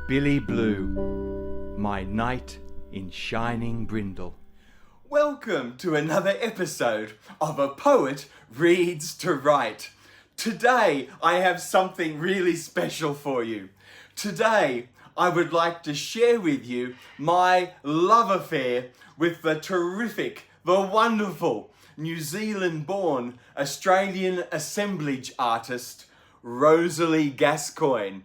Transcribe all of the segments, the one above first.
Billy Blue, my knight in shining brindle. Welcome to another episode of A Poet Reads to Write. Today I have something really special for you. Today I would like to share with you my love affair with the terrific, the wonderful, New Zealand-born Australian assemblage artist, Rosalie Gascoigne.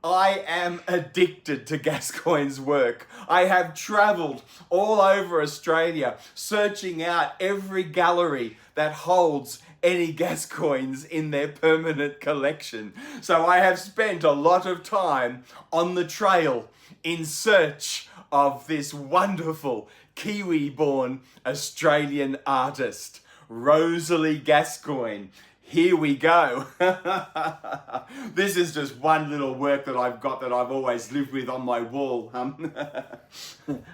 I am addicted to Gascoigne's work. I have travelled all over Australia searching out every gallery that holds any Gascoignes in their permanent collection. So I have spent a lot of time on the trail in search of this wonderful Kiwi-born Australian artist, Rosalie Gascoigne. Here we go. This is just one little work that I've got that I've always lived with on my wall.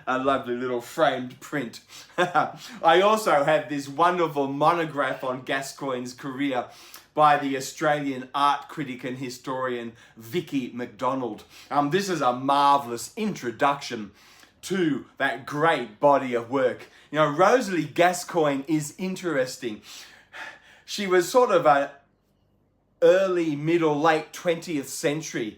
A lovely little framed print. I also have this wonderful monograph on Gascoigne's career by the Australian art critic and historian Vici MacDonald. This is a marvellous introduction to that great body of work. You know, Rosalie Gascoigne is interesting. She was sort of an early, middle, late 20th century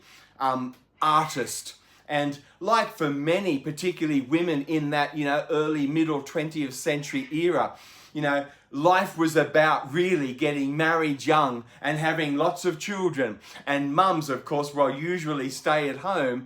artist. And like for many, particularly women in that, early, middle 20th century era, life was about really getting married young and having lots of children. And mums, of course, will usually stay at home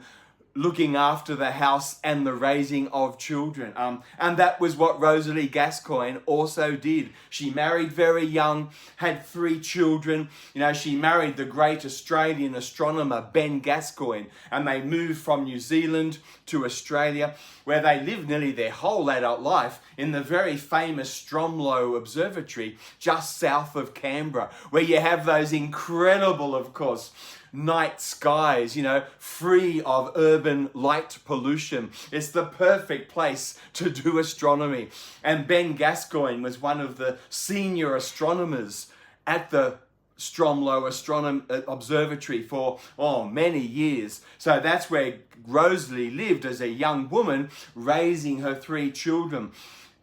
looking after the house and the raising of children. And that was what Rosalie Gascoigne also did. She married very young, had 3 children. She married the great Australian astronomer Ben Gascoigne, and they moved from New Zealand to Australia, where they lived nearly their whole adult life in the very famous Stromlo Observatory just south of Canberra, where you have those incredible, of course, night skies, free of urban light pollution. It's the perfect place to do astronomy. And Ben Gascoigne was one of the senior astronomers at the Stromlo Observatory for many years. So that's where Rosalie lived as a young woman, raising her 3 children.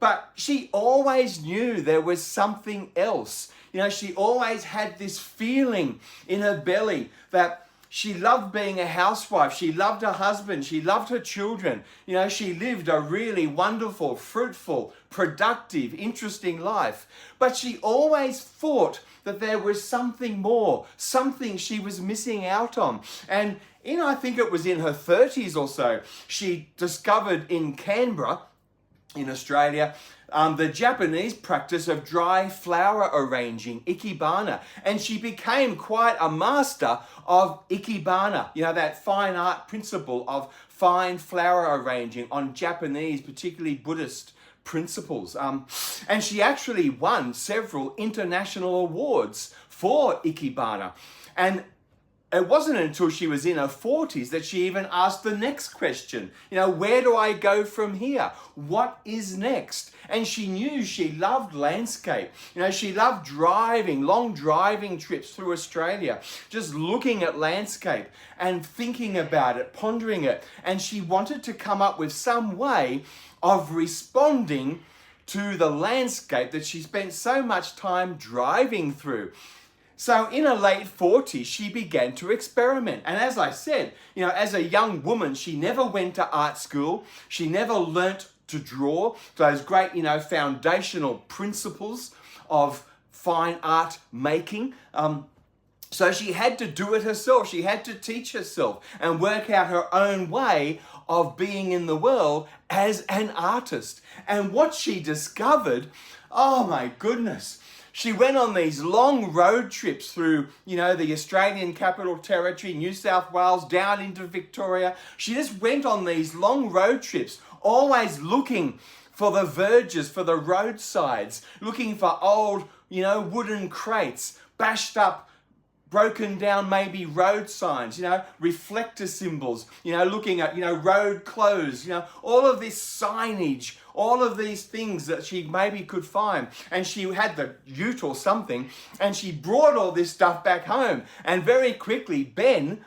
But she always knew there was something else. She always had this feeling in her belly that she loved being a housewife. She loved her husband. She loved her children. She lived a really wonderful, fruitful, productive, interesting life. But she always thought that there was something more, something she was missing out on. And I think it was in her 30s or so, she discovered in Canberra, in Australia, the Japanese practice of dry flower arranging, Ikebana. And she became quite a master of Ikebana, that fine art principle of fine flower arranging on Japanese, particularly Buddhist principles. And she actually won several international awards for Ikebana. And it wasn't until she was in her 40s that she even asked the next question. Where do I go from here? What is next? And she knew she loved landscape. She loved driving, long driving trips through Australia, just looking at landscape and thinking about it, pondering it. And she wanted to come up with some way of responding to the landscape that she spent so much time driving through. So in her late 40s, she began to experiment. And as I said, as a young woman, she never went to art school. She never learnt to draw those great, foundational principles of fine art making. So she had to do it herself. She had to teach herself and work out her own way of being in the world as an artist. And what she discovered, oh my goodness, She went on these long road trips through, the Australian Capital Territory, New South Wales, down into Victoria. She just went on these long road trips, always looking for the verges, for the roadsides, looking for old, wooden crates, bashed up, broken down maybe road signs, reflector symbols, looking at, road closed, all of this signage, all of these things that she maybe could find. And she had the ute or something, and she brought all this stuff back home. And very quickly, Ben,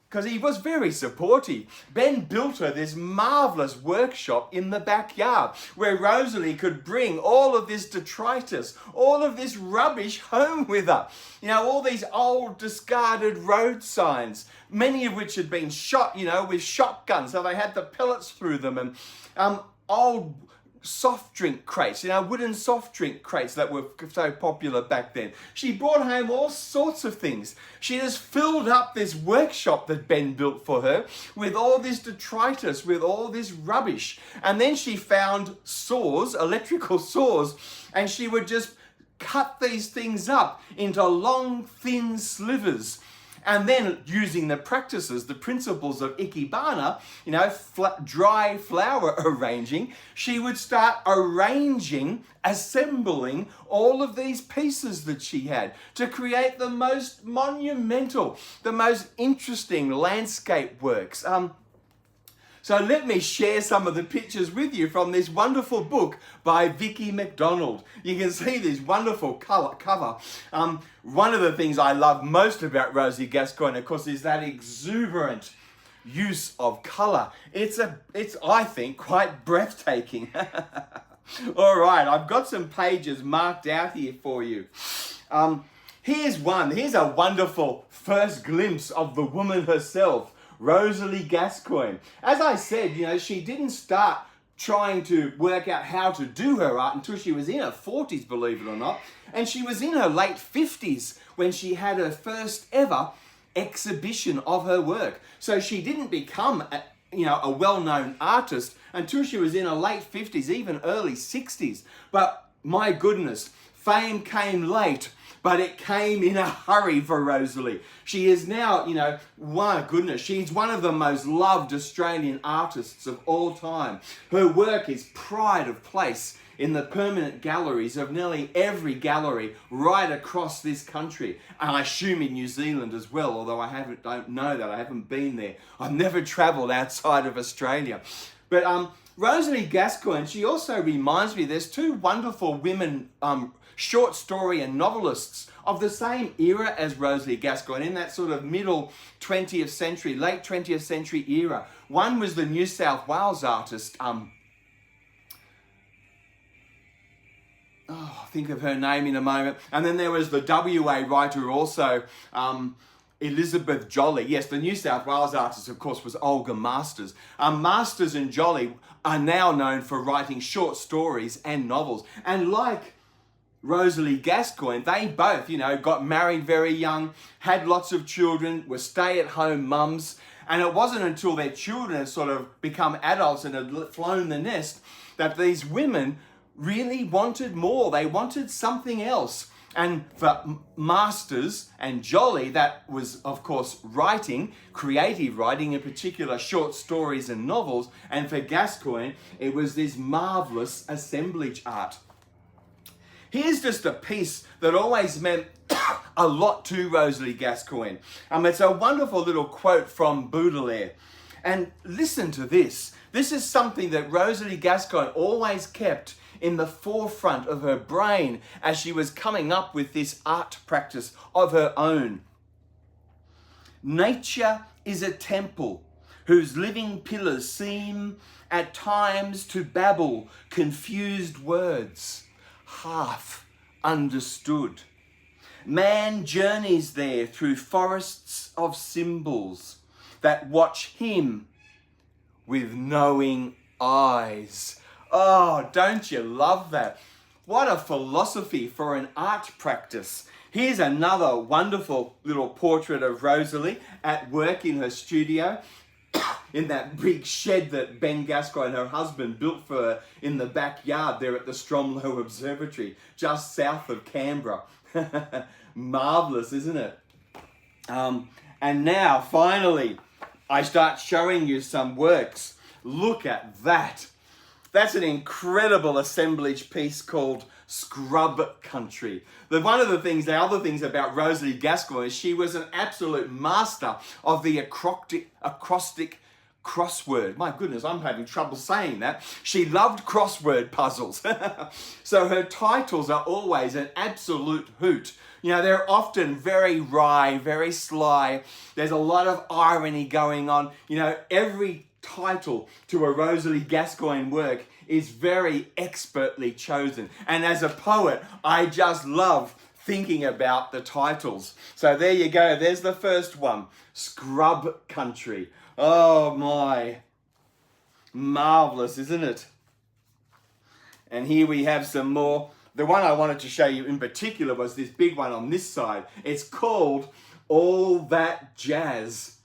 because he was very supportive, Ben built her this marvellous workshop in the backyard where Rosalie could bring all of this detritus, all of this rubbish home with her. All these old discarded road signs, many of which had been shot, with shotguns, so they had the pellets through them, and old soft drink crates, wooden soft drink crates that were so popular back then. She brought home all sorts of things. She just filled up this workshop that Ben built for her with all this detritus, with all this rubbish. And then she found saws, electrical saws, and she would just cut these things up into long, thin slivers. And then using the practices, the principles of Ikebana, dry flower arranging, she would start arranging, assembling all of these pieces that she had to create the most monumental, the most interesting landscape works. So let me share some of the pictures with you from this wonderful book by Vici MacDonald. You can see this wonderful cover. One of the things I love most about Rosalie Gascoigne, of course, is that exuberant use of colour. It's I think, quite breathtaking. All right, I've got some pages marked out here for you. Here's one. Here's a wonderful first glimpse of the woman herself, Rosalie Gascoigne. As I said, she didn't start trying to work out how to do her art until she was in her 40s, believe it or not. And she was in her late 50s when she had her first ever exhibition of her work. So she didn't become a well-known artist until she was in her late 50s, even early 60s. But my goodness, fame came late, but it came in a hurry for Rosalie. She is now, my goodness, she's one of the most loved Australian artists of all time. Her work is pride of place in the permanent galleries of nearly every gallery right across this country. And I assume in New Zealand as well, although I don't know that, I haven't been there. I've never travelled outside of Australia. But Rosalie Gascoigne, she also reminds me, there's two wonderful women short story and novelists of the same era as Rosalie Gascoigne, in that sort of middle 20th century, late 20th century era. One was the New South Wales artist, I'll think of her name in a moment. And then there was the WA writer also, Elizabeth Jolley. Yes, the New South Wales artist, of course, was Olga Masters. Masters and Jolley are now known for writing short stories and novels. And like Rosalie Gascoigne, they both, got married very young, had lots of children, were stay-at-home mums. And it wasn't until their children had sort of become adults and had flown the nest that these women really wanted more. They wanted something else. And for Masters and Jolley, that was, of course, writing, creative writing, in particular short stories and novels. And for Gascoigne, it was this marvellous assemblage art. Here's just a piece that always meant a lot to Rosalie Gascoigne. It's a wonderful little quote from Baudelaire. And listen to this. This is something that Rosalie Gascoigne always kept in the forefront of her brain as she was coming up with this art practice of her own. Nature is a temple whose living pillars seem at times to babble confused words, half understood. Man journeys there through forests of symbols that watch him with knowing eyes. Oh, don't you love that? What a philosophy for an art practice. Here's another wonderful little portrait of Rosalie at work in her studio. in that big shed that Ben Gascoigne, her husband, built for her in the backyard there at the Stromlo Observatory, just south of Canberra. Marvellous, isn't it? And now, finally, I start showing you some works. Look at that. That's an incredible assemblage piece called Scrub Country. The other things about Rosalie Gascoigne is she was an absolute master of the acrostic crossword. My goodness, I'm having trouble saying that. She loved crossword puzzles. So her titles are always an absolute hoot. You know, they're often very wry, very sly. There's a lot of irony going on. You know, every title to a Rosalie Gascoigne work is very expertly chosen. And as a poet, I just love thinking about the titles. So there you go. There's the first one, Scrub Country. Oh my, marvelous, isn't it? And here we have some more. The one I wanted to show you in particular was this big one on this side. It's called All That Jazz.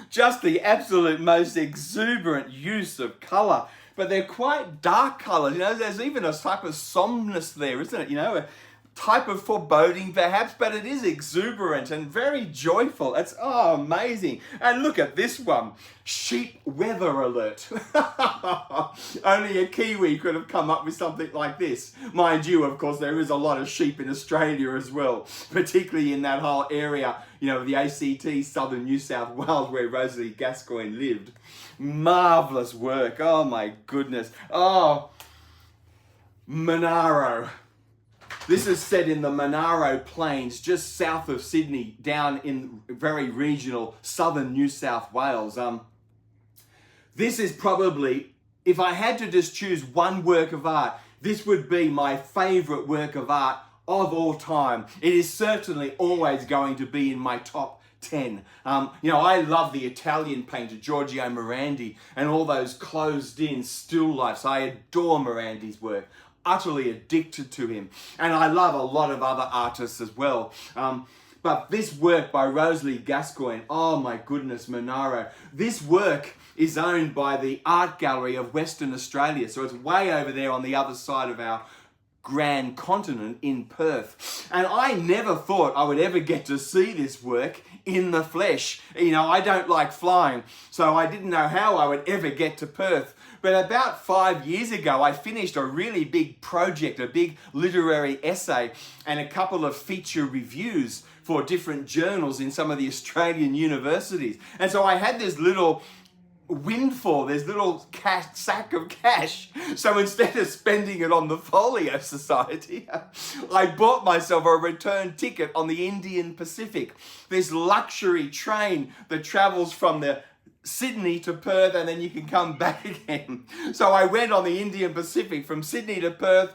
Just the absolute most exuberant use of colour. But they're quite dark colours. You know, there's even a type of somberness there, isn't it? You know, a type of foreboding perhaps, but it is exuberant and very joyful. It's amazing. And look at this one, sheep weather alert. Only a Kiwi could have come up with something like this. Mind you, of course, there is a lot of sheep in Australia as well, particularly in that whole area, you know, the ACT, southern New South Wales, where Rosalie Gascoigne lived. Marvellous work. Oh my goodness. Oh, Monaro. This is set in the Monaro Plains, just south of Sydney, down in very regional southern New South Wales. This is probably, if I had to just choose one work of art, this would be my favourite work of art of all time. It is certainly always going to be in my top 10. You know, I love the Italian painter Giorgio Morandi and all those closed-in still lifes. I adore Morandi's work. Utterly addicted to him, and I love a lot of other artists as well, but this work by Rosalie Gascoigne, oh my goodness, Monaro, this work is owned by the Art Gallery of Western Australia, so it's way over there on the other side of our grand continent in Perth. And I never thought I would ever get to see this work in the flesh. You know, I don't like flying, so I didn't know how I would ever get to Perth. But about 5 years ago, I finished a really big project, a big literary essay, and a couple of feature reviews for different journals in some of the Australian universities. And so I had this little windfall, this little sack of cash. So instead of spending it on the Folio Society, I bought myself a return ticket on the Indian Pacific, this luxury train that travels from the Sydney to Perth, and then you can come back again. So I went on the Indian Pacific from Sydney to Perth,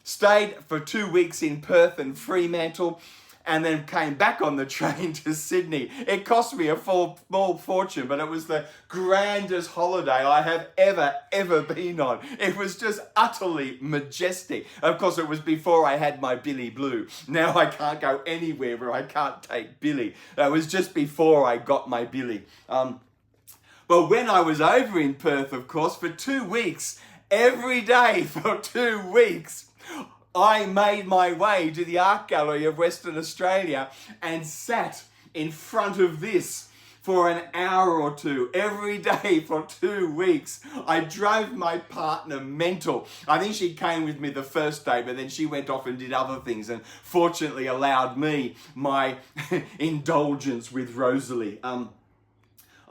stayed for 2 weeks in Perth and Fremantle, and then came back on the train to Sydney. It cost me a small fortune, but it was the grandest holiday I have ever been on. It was just utterly majestic. Of course, it was before I had my Billy Blue. Now I can't go anywhere where I can't take Billy. It was just before I got my Billy. But when I was over in Perth, of course, for 2 weeks, every day for 2 weeks, I made my way to the Art Gallery of Western Australia and sat in front of this for an hour or two every day for 2 weeks. I drove my partner mental. I think she came with me the first day, but then she went off and did other things and fortunately allowed me my indulgence with Rosalie.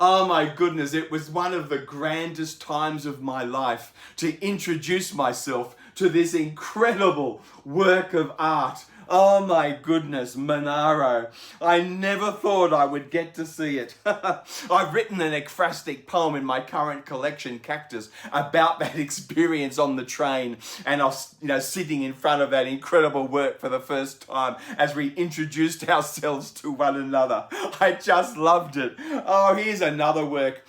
Oh my goodness, it was one of the grandest times of my life to introduce myself to this incredible work of art. Oh my goodness, Monaro. I never thought I would get to see it. I've written an ekphrastic poem in my current collection, Cactus, about that experience on the train, and I was, sitting in front of that incredible work for the first time as we introduced ourselves to one another. I just loved it. Oh, here's another work.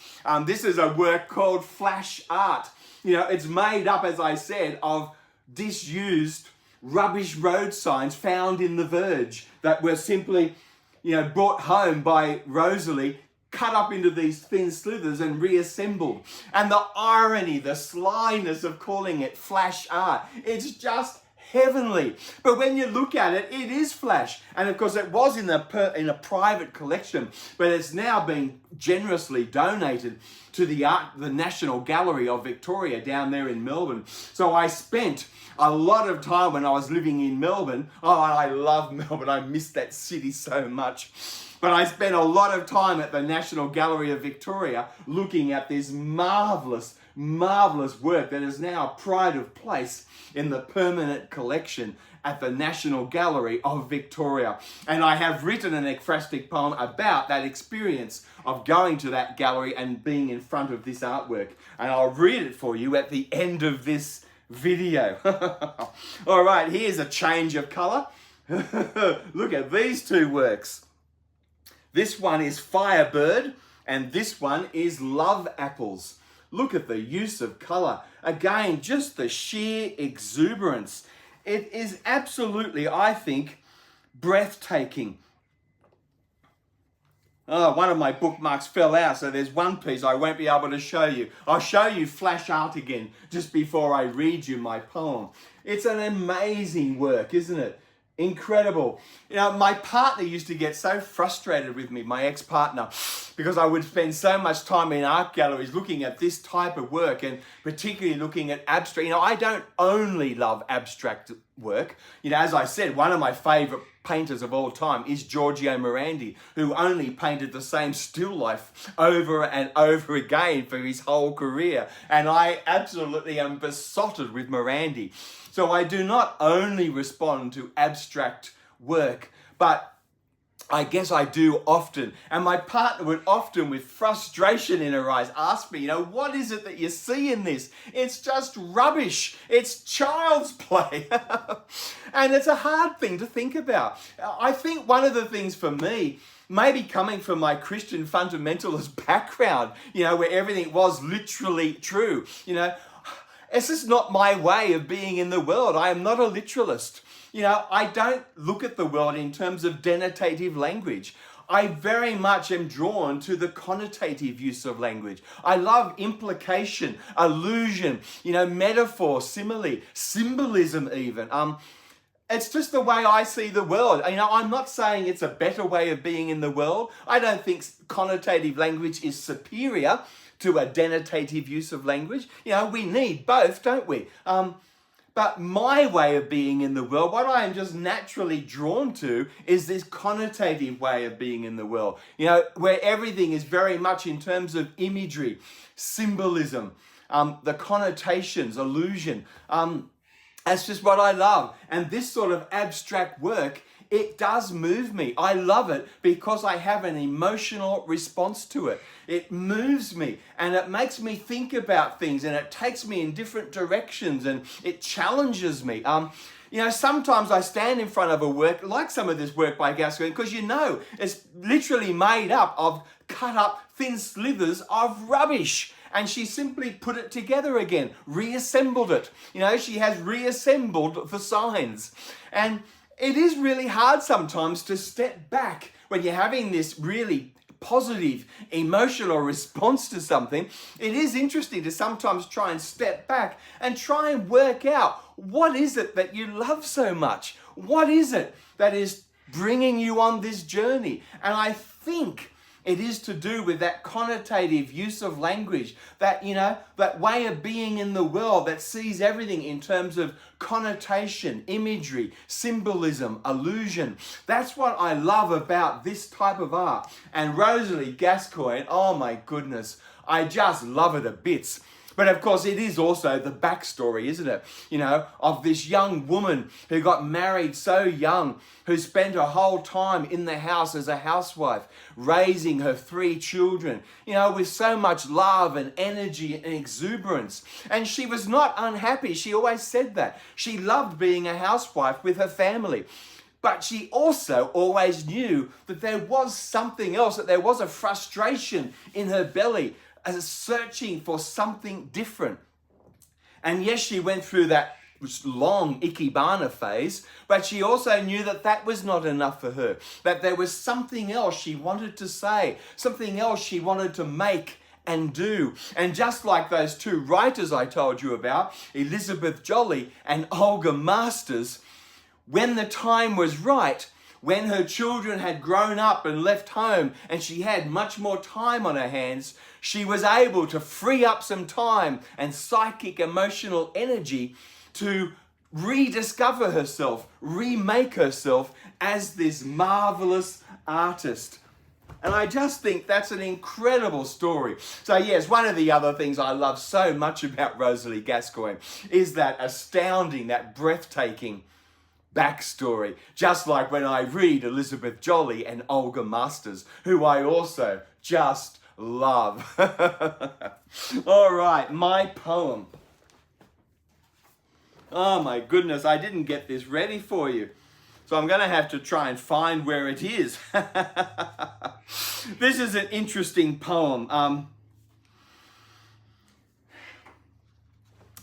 This is a work called Flash Art. It's made up, as I said, of disused rubbish road signs found in the Verge that were simply, brought home by Rosalie, cut up into these thin slithers and reassembled. And the irony, the slyness of calling it flash art, it's just heavenly. But when you look at it, it is flash. And of course, it was in a private collection, but it's now been generously donated to the National Gallery of Victoria down there in Melbourne. So I spent a lot of time when I was living in Melbourne. Oh, I love Melbourne. I miss that city so much. But I spent a lot of time at the National Gallery of Victoria looking at this marvellous work that is now a pride of place in the permanent collection at the National Gallery of Victoria. And I have written an ekphrastic poem about that experience of going to that gallery and being in front of this artwork. And I'll read it for you at the end of this video. All right, here's a change of colour. Look at these two works. This one is Firebird and this one is Love Apples. Look at the use of colour. Again, just the sheer exuberance. It is absolutely, I think, breathtaking. Oh, one of my bookmarks fell out, so there's one piece I won't be able to show you. I'll show you flash art again just before I read you my poem. It's an amazing work, isn't it? Incredible. You know, my partner used to get so frustrated with me, my ex-partner, because I would spend so much time in art galleries looking at this type of work and particularly looking at abstract. You know, I don't only love abstract work. You know, as I said, one of my favourite painters of all time is Giorgio Morandi, who only painted the same still life over and over again for his whole career. And I absolutely am besotted with Morandi. So I do not only respond to abstract work, but I guess I do often. And my partner would often, with frustration in her eyes, ask me, you know, what is it that you see in this? It's just rubbish. It's child's play. And it's a hard thing to think about. I think one of the things for me, maybe coming from my Christian fundamentalist background, you know, where everything was literally true, you know, it's just not my way of being in the world. I am not a literalist. You know, I don't look at the world in terms of denotative language. I very much am drawn to the connotative use of language. I love implication, allusion, you know, metaphor, simile, symbolism even. It's just the way I see the world. You know, I'm not saying it's a better way of being in the world. I don't think connotative language is superior to a denotative use of language. You know, we need both, don't we? But my way of being in the world, what I am just naturally drawn to is this connotative way of being in the world. You know, where everything is very much in terms of imagery, symbolism, the connotations, allusion. That's just what I love. And this sort of abstract work, it does move me. I love it because I have an emotional response to it. It moves me and it makes me think about things and it takes me in different directions and it challenges me. You know, sometimes I stand in front of a work, like some of this work by Gascoigne, because you know, it's literally made up of cut up thin slithers of rubbish. And she simply put it together again, reassembled it. You know, she has reassembled the signs. And it is really hard sometimes to step back when you're having this really positive emotional response to something. It is interesting to sometimes try and step back and try and work out what is it that you love so much? What is it that is bringing you on this journey? And I think it is to do with that connotative use of language, that, you know, that way of being in the world that sees everything in terms of connotation, imagery, symbolism, allusion. That's what I love about this type of art. And Rosalie Gascoigne, oh my goodness, I just love it a bits. But of course, it is also the backstory, isn't it? You know, of this young woman who got married so young, who spent her whole time in the house as a housewife, raising her 3 children, you know, with so much love and energy and exuberance. And she was not unhappy. She always said that. She loved being a housewife with her family. But she also always knew that there was something else, that there was a frustration in her belly, as searching for something different. And yes, she went through that long Ikebana phase, but she also knew that that was not enough for her, that there was something else she wanted to say, something else she wanted to make and do. And just like those two writers I told you about, Elizabeth Jolley and Olga Masters, when the time was right, when her children had grown up and left home and she had much more time on her hands, she was able to free up some time and psychic emotional energy to rediscover herself, remake herself as this marvelous artist. And I just think that's an incredible story. So yes, one of the other things I love so much about Rosalie Gascoigne is that astounding, that breathtaking backstory. Just like when I read Elizabeth Jolley and Olga Masters, who I also just love. All right, my poem. Oh my goodness, I didn't get this ready for you. So I'm going to have to try and find where it is. This is an interesting poem.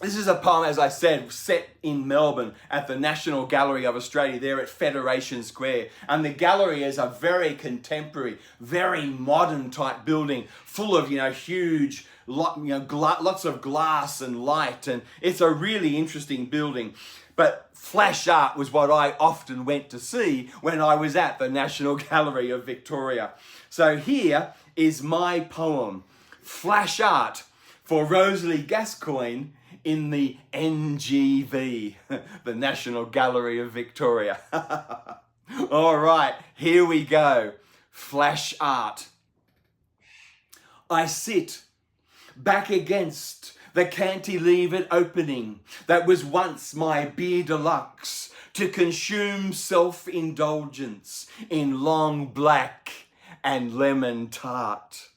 This is a poem, as I said, set in Melbourne at the National Gallery of Australia, there at Federation Square. And the gallery is a very contemporary, very modern type building, full of, huge, lots of glass and light. And it's a really interesting building. But flash art was what I often went to see when I was at the National Gallery of Victoria. So here is my poem, Flash Art, for Rosalie Gascoigne in the NGV, the National Gallery of Victoria. All right, here we go. Flash art. I sit back against the cantilevered opening that was once my beer deluxe to consume self-indulgence in long black and lemon tart.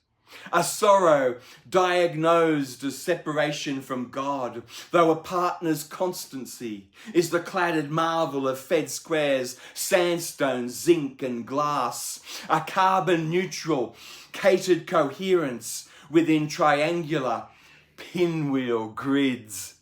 A sorrow diagnosed as separation from God, though a partner's constancy is the cladded marvel of Fed Square's sandstone, zinc and glass, a carbon-neutral, catered coherence within triangular pinwheel grids.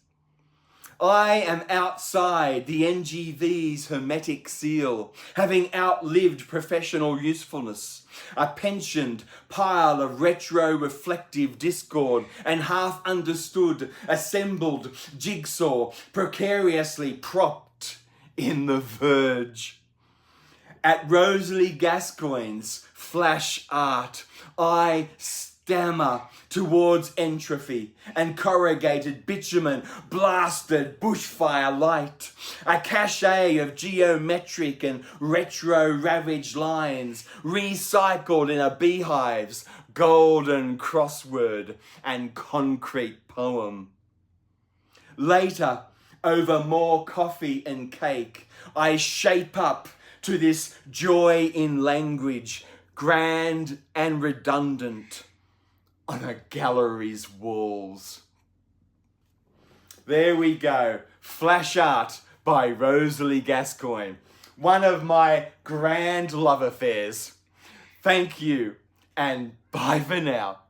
I am outside the NGV's hermetic seal, having outlived professional usefulness, a pensioned pile of retro-reflective discord and half-understood, assembled jigsaw precariously propped in the verge. At Rosalie Gascoigne's flash art, I stammer towards entropy and corrugated bitumen, blasted bushfire light, a cachet of geometric and retro-ravaged lines, recycled in a beehive's golden crossword and concrete poem. Later, over more coffee and cake, I shape up to this joy in language, grand and redundant, on a gallery's walls. There we go. Flash art by Rosalie Gascoigne. One of my grand love affairs. Thank you and bye for now.